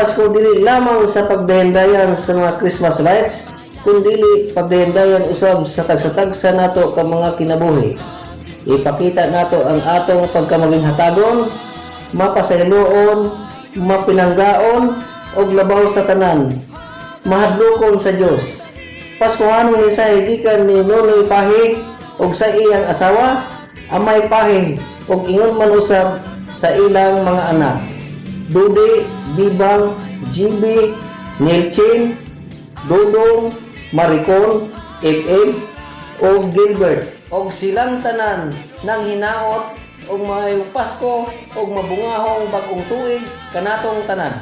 Pasko dili lamang sa pagdayandayan sa mga Christmas lights, kundi pagdayandayan usab sa tagsa-tagsa nato ka mga kinabuhi. Ipakita nato ang atong pagkamaging hatagon, mapasayloon, mapinanggaon, og labaw sa tanan, mahadlokon sa Dios. Paskuhanong mensahe gikan ni Nonoy Pahi og sa iyang asawa, Amay Pahi, og ingon man usab sa ilang mga anak, Dude, Bibang, GB, Nilchin, Dodong, Maricon, FM, o Gilbert, og silang tanan nang hinaot og maayong Pasko og mabungahong bag-ong tuig kanatong tanan.